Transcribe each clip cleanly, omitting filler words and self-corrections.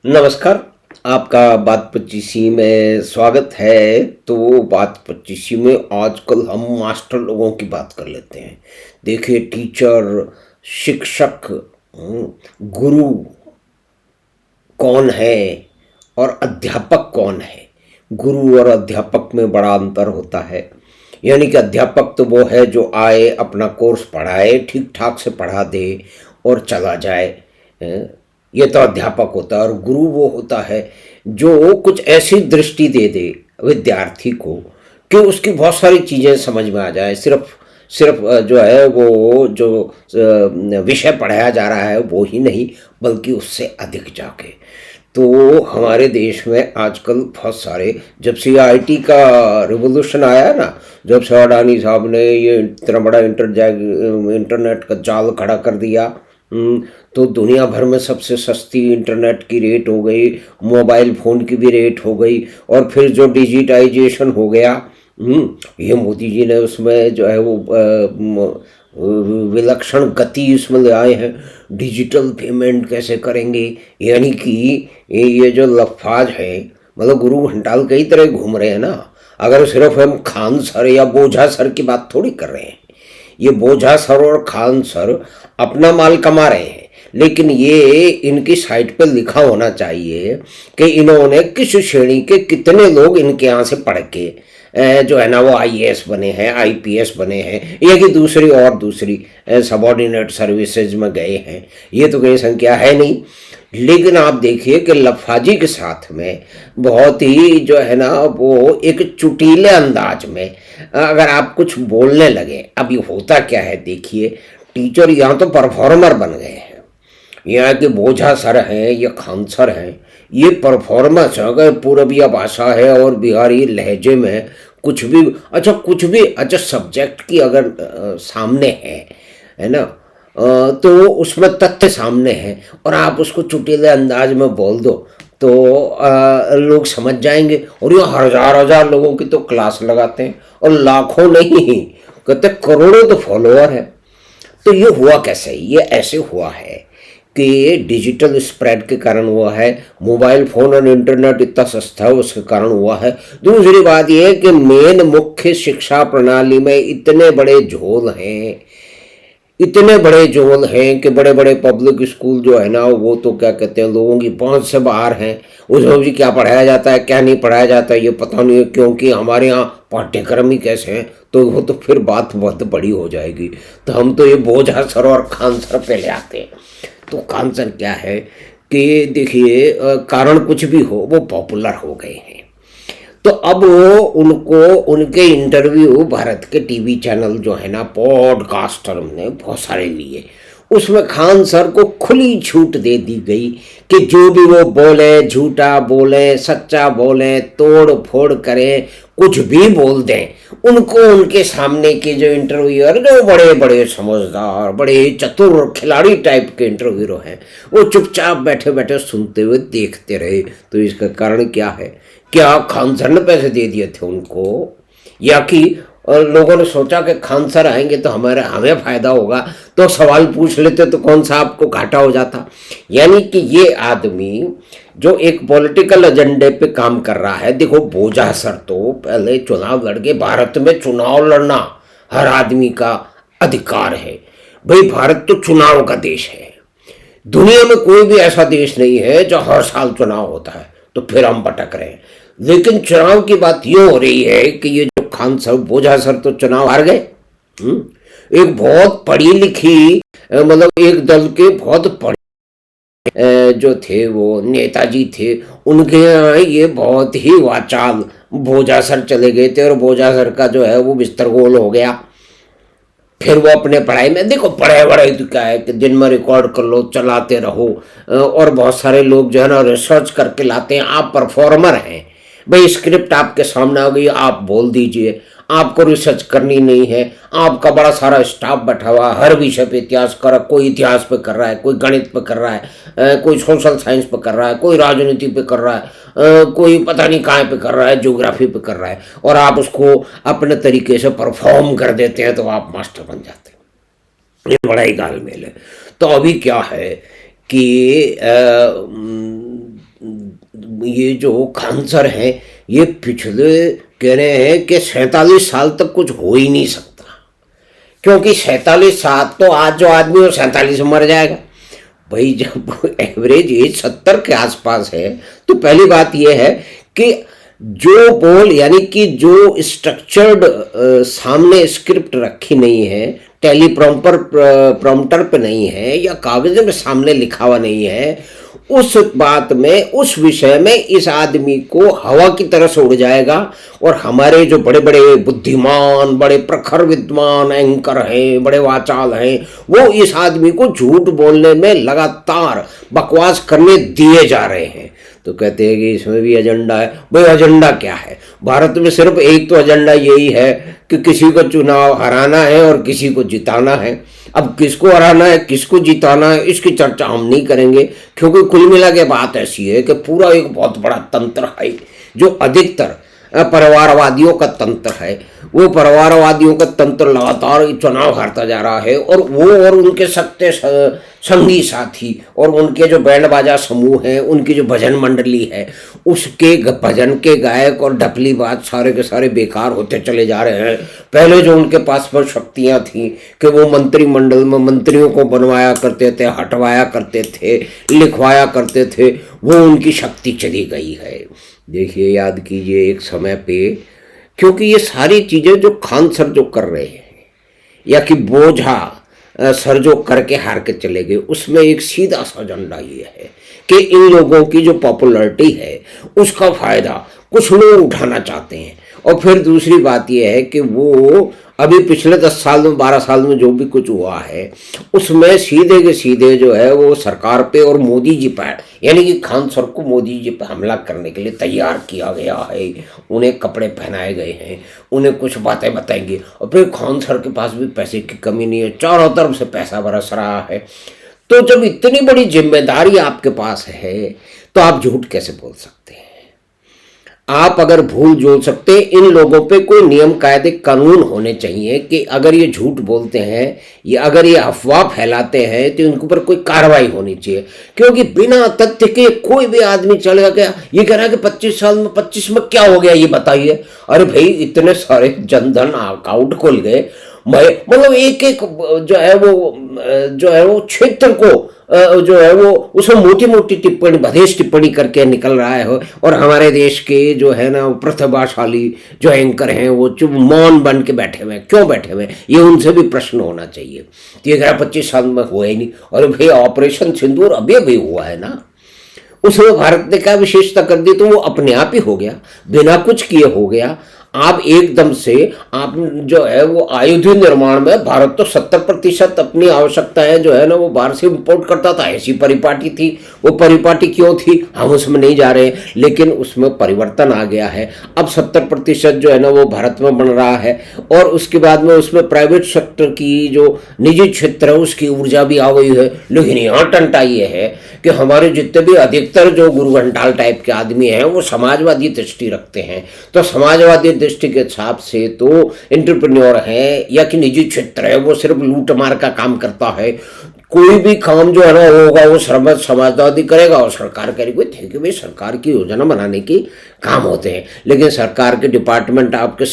नमस्कार। आपका बात पच्चीसी में स्वागत है। तो बात पच्चीसी में आजकल हम मास्टर लोगों की बात कर लेते हैं। देखिए, टीचर, शिक्षक, गुरु कौन है और अध्यापक कौन है। गुरु और अध्यापक में बड़ा अंतर होता है। यानी कि अध्यापक तो वो है जो आए, अपना कोर्स पढ़ाए, ठीक ठाक से पढ़ा दे और चला जाए। ये तो अध्यापक होता है। और गुरु वो होता है जो कुछ ऐसी दृष्टि दे दे विद्यार्थी को कि उसकी बहुत सारी चीज़ें समझ में आ जाए। सिर्फ सिर्फ जो है वो जो विषय पढ़ाया जा रहा है वो ही नहीं, बल्कि उससे अधिक जाके। तो हमारे देश में आजकल बहुत सारे, जब से आईटी का रिवोल्यूशन आया ना, जब से अडानी साहब ने ये इतना बड़ा इंटरनेट का जाल खड़ा कर दिया, तो दुनिया भर में सबसे सस्ती इंटरनेट की रेट हो गई, मोबाइल फ़ोन की भी रेट हो गई। और फिर जो डिजिटाइजेशन हो गया, ये मोदी जी ने उसमें जो है वो विलक्षण गति इसमें ले आए हैं। डिजिटल पेमेंट कैसे करेंगे, यानी कि ये जो लफाज है, मतलब गुरु घंटाल कई तरह घूम रहे हैं ना। अगर सिर्फ हम खान सर या बोझा सर की बात थोड़ी कर रहे हैं। ये बोझा सर और खान सर अपना माल कमा रहे हैं, लेकिन ये इनकी साइट पर लिखा होना चाहिए कि इन्होंने किस श्रेणी के कितने लोग इनके यहाँ से पढ़ के जो है ना वो आईएएस बने हैं, आईपीएस बने हैं, या कि दूसरी सबॉर्डिनेट सर्विसेज में गए हैं। ये तो कहीं संख्या है नहीं। लेकिन आप देखिए कि लफाजी के साथ में बहुत ही जो है ना वो एक चुटीले अंदाज में अगर आप कुछ बोलने लगे। अब ये होता क्या है, देखिए, टीचर यहाँ तो परफॉर्मर बन गए हैं। यहाँ के बोझा सर हैं या खान सर हैं, ये परफॉर्मेंस, अगर पूरबिया भाषा है और बिहारी लहजे में कुछ भी अच्छा सब्जेक्ट की अगर सामने है ना, तो उसमें तथ्य सामने है और आप उसको चुटीले अंदाज में बोल दो तो लोग समझ जाएंगे। और ये हजार हजार लोगों की तो क्लास लगाते हैं, और लाखों नहीं, कहते करोड़ों तो फॉलोअर है। तो ये हुआ कैसे? ये ऐसे हुआ है कि डिजिटल स्प्रेड के कारण हुआ है। मोबाइल फ़ोन और इंटरनेट इतना सस्ता है, उसके कारण हुआ है। दूसरी बात यह है कि मेन मुख्य शिक्षा प्रणाली में इतने बड़े झोल हैं कि बड़े बड़े पब्लिक स्कूल जो है ना वो तो क्या कहते हैं, लोगों की पहुंच से बाहर हैं। उसमें भी क्या पढ़ाया जाता है क्या नहीं पढ़ाया जाता है ये पता नहीं है, क्योंकि हमारे यहाँ पाठ्यक्रम ही कैसे हैं। तो वो तो फिर बात बहुत बड़ी हो जाएगी। तो हम तो ये बोझा सर और खान सर पे ले आते हैं। तो खान सर क्या है कि देखिए, कारण कुछ भी हो, वो पॉपुलर हो गए हैं। तो अब वो उनको उनके इंटरव्यू भारत के टीवी चैनल जो है ना, पॉडकास्टर ने बहुत सारे लिए। उसमें खान सर को खुली छूट दे दी गई कि जो भी वो बोले, झूठा बोले, सच्चा बोले, तोड़ फोड़ करें, कुछ भी बोल दें, उनको उनके सामने के जो इंटरव्यूअर, जो बड़े बड़े समझदार, बड़े चतुर खिलाड़ी टाइप के इंटरव्यूअर हैं, वो चुपचाप बैठे बैठे सुनते हुए देखते रहे। तो इसका कारण क्या है? क्या खान सर ने पैसे दे दिए थे उनको, या कि लोगों ने सोचा कि खान सर आएंगे तो हमें फायदा होगा, तो सवाल पूछ लेते तो कौन सा आपको घाटा हो जाता। यानी कि ये आदमी जो एक पॉलिटिकल एजेंडे पे काम कर रहा है। देखो, बोझा सर तो पहले चुनाव लड़ के, भारत में चुनाव लड़ना हर आदमी का अधिकार है भाई। भारत तो चुनाव का देश है। दुनिया में कोई भी ऐसा देश नहीं है जो हर साल चुनाव होता है। तो फिर हम भटक रहे हैं। लेकिन चुनाव की बात ये हो रही है कि ये जो खान सर, बोझा सर तो चुनाव हार गए। एक बहुत पढ़ी लिखी, मतलब एक दल के बहुत पढ़े जो थे वो नेताजी थे, उनके यहाँ ये बहुत ही वाचाल बोझा सर चले गए थे। और बोझा सर का जो है वो बिस्तर गोल हो गया। फिर वो अपने पढ़ाई में, देखो पढ़ाई वढ़ाई तो क्या है कि दिन में रिकॉर्ड कर लो, चलाते रहो। और बहुत सारे लोग जो है ना रिसर्च करके लाते हैं। आप परफॉर्मर हैं भाई, स्क्रिप्ट आपके सामने आ गई, आप बोल दीजिए, आपको रिसर्च करनी नहीं है। आपका बड़ा सारा स्टाफ बैठा हुआ, हर विषय पे इतिहास कर, कोई इतिहास पे कर रहा है, कोई गणित पे कर रहा है, कोई सोशल साइंस पे कर रहा है, कोई राजनीति पे कर रहा है, कोई पता नहीं कहाँ पे कर रहा है, ज्योग्राफी पे कर रहा है। और आप उसको अपने तरीके से परफॉर्म कर देते हैं तो आप मास्टर बन जाते हैं। ये बड़ा ही गालमेल है। तो अभी क्या है कि ये जो कैंसर है, ये पिछले कह रहे हैं कि 47 साल तक कुछ हो ही नहीं सकता, क्योंकि 47 साल तो आज जो आदमी वो 47 में मर जाएगा। भाई जब एवरेज एज 70 के आसपास है, तो पहली बात यह है कि जो बोल यानी कि जो स्ट्रक्चर्ड सामने स्क्रिप्ट रखी नहीं है, प्रॉम्प्टर पे नहीं है, या कागज में सामने लिखा हुआ नहीं है, उस बात में, उस विषय में इस आदमी को हवा की तरह से उड़ जाएगा। और हमारे जो बड़े बड़े बुद्धिमान, बड़े प्रखर विद्वान एंकर हैं, बड़े वाचाल हैं, वो इस आदमी को झूठ बोलने में लगातार बकवास करने दिए जा रहे हैं। तो कहते हैं कि इसमें भी एजेंडा है। भाई एजेंडा क्या है? भारत में सिर्फ एक तो एजेंडा यही है कि किसी को चुनाव हराना है और किसी को जिताना है। अब किसको हराना है, किसको जिताना है, इसकी चर्चा हम नहीं करेंगे, क्योंकि कुल मिला के बात ऐसी है कि पूरा एक बहुत बड़ा तंत्र है जो अधिकतर परिवारवादियों का तंत्र है। वो परिवारवादियों का तंत्र लगातार चुनाव हारता जा रहा है, और वो और उनके सत्य संगी साथी और उनके जो बैंड बाजा समूह हैं, उनकी जो भजन मंडली है, उसके भजन के गायक और ढपली बात सारे के सारे बेकार होते चले जा रहे हैं। पहले जो उनके पास पर शक्तियां थी कि वो मंत्रिमंडल में मंत्रियों को बनवाया करते थे, हटवाया करते थे, लिखवाया करते थे, वो उनकी शक्ति चली गई है। देखिए, याद कीजिए एक समय पे, क्योंकि ये सारी चीज़ें जो खान सर जो कर रहे हैं, या कि बोझा सर जो करके हार के चले गए, उसमें एक सीधा सा एजेंडा ये है कि इन लोगों की जो पॉपुलैरिटी है उसका फ़ायदा कुछ लोग उठाना चाहते हैं। और फिर दूसरी बात यह है कि वो अभी पिछले 10 साल में, 12 साल में जो भी कुछ हुआ है, उसमें सीधे के सीधे जो है वो सरकार पे और मोदी जी पर, यानी कि खान सर को मोदी जी पर हमला करने के लिए तैयार किया गया है। उन्हें कपड़े पहनाए गए हैं, उन्हें कुछ बातें बताएंगे, और फिर खान सर के पास भी पैसे की कमी नहीं है, चारों तरफ से पैसा बरस रहा है। तो जब इतनी बड़ी जिम्मेदारी आपके पास है, तो आप झूठ कैसे बोल सकते हैं? आप अगर भूल जोड़ सकते, इन लोगों पे कोई नियम कायदे कानून होने चाहिए कि अगर ये झूठ बोलते हैं या अगर ये अफवाह फैलाते हैं तो इनके ऊपर कोई कार्रवाई होनी चाहिए। क्योंकि बिना तथ्य के कोई भी आदमी चलेगा क्या, ये कह रहा है कि 25 साल में 25 में क्या हो गया ये बताइए। अरे भाई, इतने सारे जनधन अकाउंट खुल गए, मतलब एक एक जो है वो क्षेत्र को जो है वो उसमें मोटी मोटी टिप्पणी, बधेश टिप्पणी करके निकल रहा है। और हमारे देश के जो है ना प्रतिभाशाली जो एंकर हैं वो चुप मौन बन के बैठे हुए हैं। क्यों बैठे हुए हैं, ये उनसे भी प्रश्न होना चाहिए। तो ये 25 साल में हुआ ही नहीं। और भाई ऑपरेशन सिंदूर अभी अभी हुआ है ना, उसमें भारत ने क्या विशेषता कर दी, तो वो अपने आप ही हो गया, बिना कुछ किए हो गया। आप एकदम से आप जो है वो आयुध निर्माण में भारत तो 70% अपनी आवश्यकताएं जो है ना वो बाहर से इंपोर्ट करता था, ऐसी परिपाटी थी। वो परिपाटी क्यों थी, हम उसमें नहीं जा रहे, लेकिन उसमें परिवर्तन आ गया है। अब 70% जो है ना वो भारत में बन रहा है, और उसके बाद में उसमें प्राइवेट सेक्टर की जो निजी क्षेत्र है उसकी ऊर्जा भी आ गई है। लेकिन यहाँ टंटा ये है कि हमारे जितने भी अधिकतर जो गुरु घंटाल टाइप के आदमी हैं वो समाजवादी दृष्टि रखते हैं। तो समाजवादी दृष्टि के हिसाब से तो एंटरप्रेन्योर है या कि निजी क्षेत्र है वो सिर्फ लूट मार का काम करता है। कोई भी काम जो है ना होगा वो समाजवादी करेगा और सरकार करेगी। ठीक है भाई, सरकार की योजना बनाने की काम होते हैं, लेकिन सरकार के डिपार्टमेंट आपके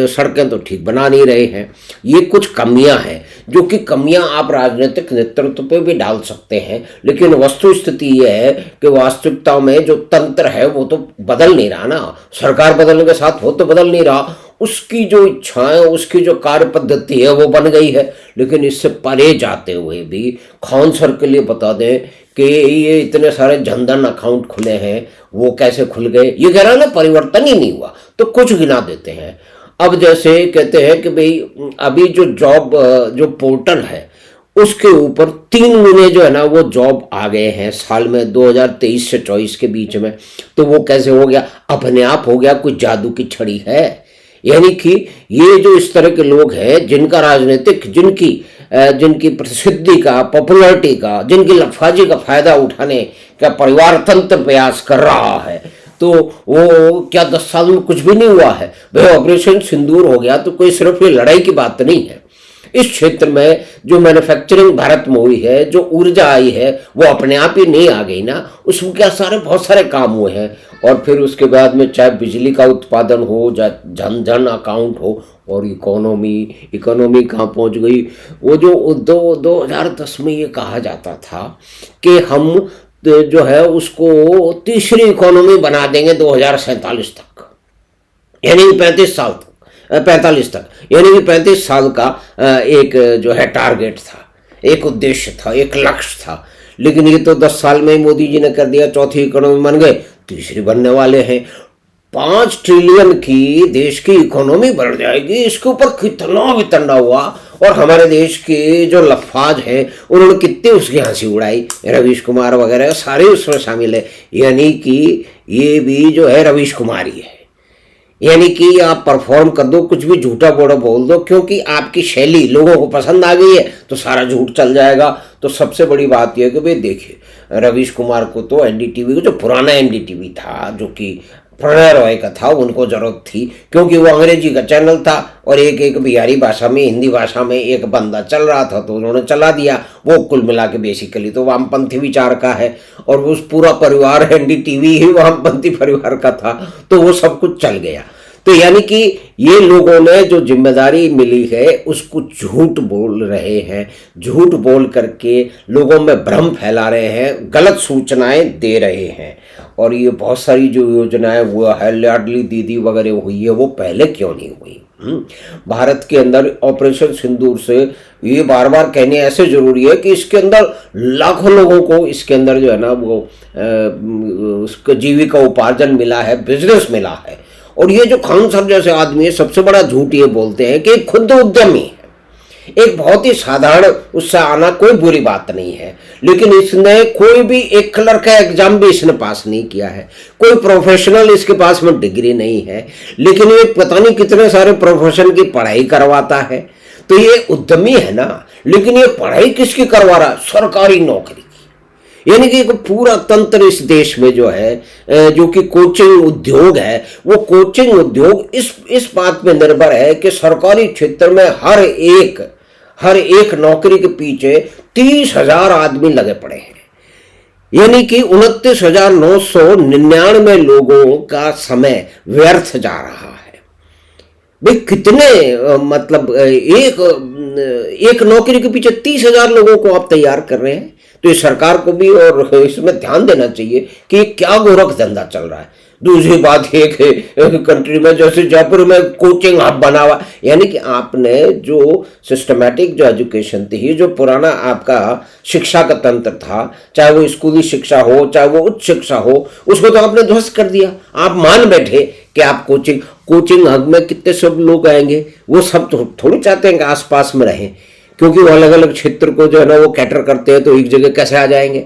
सड़कें तो ठीक बना नहीं रहे हैं। ये कुछ कमियां हैं, जो कि कमियां आप राजनीतिक नेतृत्व पे भी डाल सकते हैं। लेकिन वस्तु स्थिति ये है कि वास्तविकता में जो तंत्र है वो तो बदल नहीं रहा ना, सरकार बदलने के साथ वो तो बदल नहीं रहा। उसकी जो इच्छाएं, उसकी जो कार्य पद्धति है वो बन गई है। लेकिन इससे परे जाते हुए भी खान सर के लिए बता दें कि ये इतने सारे जनधन अकाउंट खुले हैं, वो कैसे खुल गए, ये कह रहा है ना परिवर्तन ही नहीं हुआ। तो कुछ गिना देते हैं। अब जैसे कहते हैं कि भाई अभी जो जॉब जो पोर्टल है उसके ऊपर 3 गुने जो है ना वो जॉब आ गए हैं साल में 2023 से 24 के बीच में। तो वो कैसे हो गया, अपने आप हो गया, कुछ जादू की छड़ी है। यानी कि ये जो इस तरह के लोग हैं जिनका राजनीतिक, जिनकी प्रसिद्धि का, पॉपुलैरिटी का, जिनकी लफाजी का फायदा उठाने का परिवार तंत्र प्रयास कर रहा है, तो वो क्या 10 साल में कुछ भी नहीं हुआ है। भाई ऑपरेशन सिंदूर हो गया तो कोई सिर्फ ये लड़ाई की बात नहीं है, इस क्षेत्र में जो मैन्युफैक्चरिंग भारत में हुई है, जो ऊर्जा आई है, वो अपने आप ही नहीं आ गई ना, उसमें क्या सारे बहुत सारे काम हुए हैं। और फिर उसके बाद में चाहे बिजली का उत्पादन हो, जन जन अकाउंट हो, और इकोनॉमी इकोनॉमी कहाँ पहुँच गई। वो जो 2010 में ये कहा जाता था कि हम जो है उसको तीसरी इकोनॉमी बना देंगे 2047 तक, यानी 35 साल तक, 45 तक, यानी कि 35 साल का एक जो है टारगेट था, एक उद्देश्य था, एक लक्ष्य था। लेकिन ये तो 10 साल में ही मोदी जी ने कर दिया, चौथी इकोनॉमी बन गए, तीसरी बनने वाले हैं। 5 ट्रिलियन की देश की इकोनॉमी बढ़ जाएगी, इसके ऊपर कितना वितंडा हुआ। और हमारे देश के जो लफाज हैं उन्होंने कितनी उसकी हंसी उड़ाई, रवीश कुमार वगैरह सारे उसमें शामिल है। यानी कि ये भी जो है रवीश कुमार ही है, यानी कि आप परफॉर्म कर दो, कुछ भी झूठा बोड़ा बोल दो, क्योंकि आपकी शैली लोगों को पसंद आ गई है तो सारा झूठ चल जाएगा। तो सबसे बड़ी बात यह है कि भाई देखिए, रवीश कुमार को तो एनडीटीवी को, जो पुराना एनडीटीवी था, जो कि प्रणय रॉय का था, उनको जरूरत थी, क्योंकि वो अंग्रेजी का चैनल था और एक बिहारी भाषा में, हिंदी भाषा में एक बंदा चल रहा था, तो उन्होंने चला दिया। वो कुल मिला के बेसिकली तो वामपंथी विचार का है, और उस पूरा परिवार एनडीटीवी ही वामपंथी परिवार का था, तो वो सब कुछ चल गया। तो यानी कि ये लोगों ने जो जिम्मेदारी मिली है उसको झूठ बोल रहे हैं, झूठ बोल करके लोगों में भ्रम फैला रहे हैं, गलत सूचनाएं दे रहे हैं। और ये बहुत सारी जो योजनाएं वो है, लाडली दीदी वगैरह हुई है, वो पहले क्यों नहीं हुई? भारत के अंदर ऑपरेशन सिंदूर से ये बार बार कहने ऐसे जरूरी है कि इसके अंदर लाखों लोगों को इसके अंदर जो है ना वो उसको जीविका उपार्जन मिला है, बिजनेस मिला है। और ये जो खान साहब जैसे आदमी है, सबसे बड़ा झूठ ये बोलते हैं कि खुद उद्यमी है, एक बहुत ही साधारण, उससे आना कोई बुरी बात नहीं है, लेकिन इसने कोई भी एक कलर का एग्जाम भी इसने पास नहीं किया है, कोई प्रोफेशनल इसके पास में डिग्री नहीं है, लेकिन ये पता नहीं कितने सारे प्रोफेशन की पढ़ाई करवाता है। तो ये उद्यमी है ना, लेकिन ये पढ़ाई किसकी करवा रहा है? सरकारी नौकरी। यानी कि एक पूरा तंत्र इस देश में जो है, जो कि कोचिंग उद्योग है, वो कोचिंग उद्योग इस बात पे निर्भर है कि सरकारी क्षेत्र में हर एक नौकरी के पीछे 30,000 आदमी लगे पड़े हैं। यानी कि 29,999 लोगों का समय व्यर्थ जा रहा है। भाई कितने मतलब एक नौकरी के पीछे 30,000 लोगों को आप तैयार कर रहे हैं। तो इस सरकार को भी और इसमें ध्यान देना चाहिए कि क्या गोरख धंधा चल रहा है। दूसरी बात एक कंट्री में जैसे जयपुर में कोचिंग हब बना हुआ, यानी कि आपने जो सिस्टमैटिक जो एजुकेशन थी, जो पुराना आपका शिक्षा का तंत्र था, चाहे वो स्कूली शिक्षा हो चाहे वो उच्च शिक्षा हो, उसको तो आपने ध्वस्त कर दिया। आप मान बैठे कि आप कोचिंग हब में कितने सब लोग आएंगे। वो सब थोड़ी चाहते हैं कि आसपास में रहें, क्योंकि वो अलग अलग क्षेत्र को जो है ना वो कैटर करते हैं, तो एक जगह कैसे आ जाएंगे?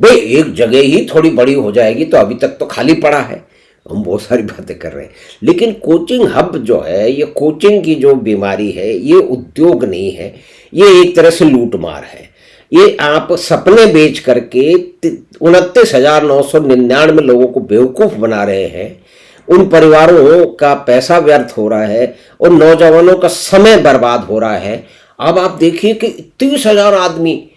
भाई एक जगह ही थोड़ी बड़ी हो जाएगी, तो अभी तक तो खाली पड़ा है। हम बहुत सारी बातें कर रहे हैं, लेकिन कोचिंग हब जो है, ये कोचिंग की जो बीमारी है, ये उद्योग नहीं है, ये एक तरह से लूटमार है। ये आप सपने बेच करके 29,999 लोगों को बेवकूफ़ बना रहे हैं। उन परिवारों का पैसा व्यर्थ हो रहा है और नौजवानों का समय बर्बाद हो रहा है। अब आप देखिए कि 30,000 आदमी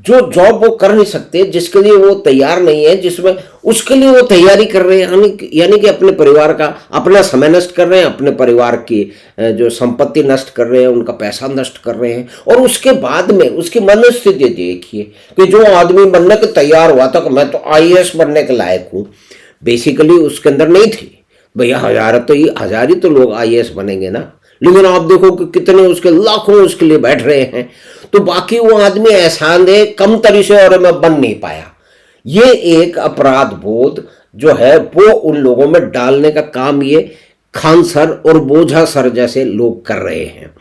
जो जॉब वो कर नहीं सकते, जिसके लिए वो तैयार नहीं है, जिसमें उसके लिए वो तैयारी कर रहे हैं, यानी कि अपने परिवार का अपना समय नष्ट कर रहे हैं, अपने परिवार की जो संपत्ति नष्ट कर रहे हैं, उनका पैसा नष्ट कर रहे हैं। और उसके बाद में उसकी मनस्थिति देखिए कि जो आदमी बनने के तैयार हुआ था कि मैं तो IAS बनने के लायक हूँ, बेसिकली उसके अंदर नहीं थी। भैया हजार ही तो लोग IAS बनेंगे ना, लेकिन आप देखो कि कितने उसके लाखों उसके लिए बैठ रहे हैं। तो बाकी वो आदमी एहसान दे कम तरी से और मैं बन नहीं पाया। ये एक अपराध बोध जो है वो उन लोगों में डालने का काम ये खान सर और बोझा सर जैसे लोग कर रहे हैं।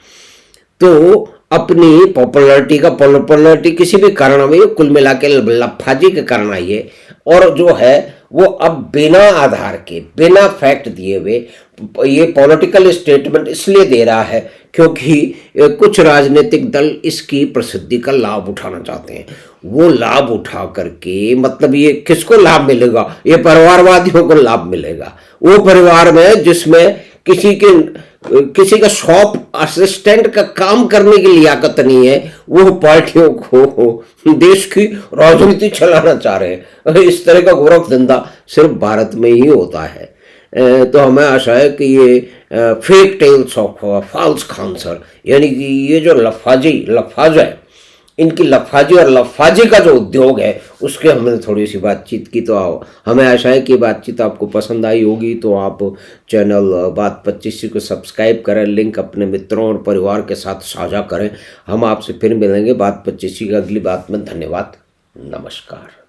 तो अपनी पॉपुलैरिटी किसी भी कारण में, कुल मिला के लफाजी के कारण आई है। और जो है वो अब बिना आधार के, बिना फैक्ट दिए हुए ये पॉलिटिकल स्टेटमेंट इसलिए दे रहा है क्योंकि कुछ राजनीतिक दल इसकी प्रसिद्धि का लाभ उठाना चाहते हैं। वो लाभ उठा करके मतलब ये किसको लाभ मिलेगा? ये परिवारवादियों को लाभ मिलेगा। वो परिवार में जिसमें किसी के किसी का शॉप असिस्टेंट का काम करने की लियाकत नहीं है, वो पार्टियों को देश की राजनीति चलाना चाह रहे हैं। इस तरह का गोरख धंधा सिर्फ भारत में ही होता है। तो हमें आशा है कि ये फेक टेल्स ऑफ फॉल्स खानसर, यानी कि ये जो लफाज है, इनकी लफाजी और लफाजी का जो उद्योग है उसके हमने थोड़ी सी बातचीत की। तो आओ, हमें आशा है कि बातचीत आपको पसंद आई होगी। तो आप चैनल बात 25 को सब्सक्राइब करें, लिंक अपने मित्रों और परिवार के साथ साझा करें। हम आपसे फिर मिलेंगे बात 25 की अगली बात में। धन्यवाद, नमस्कार।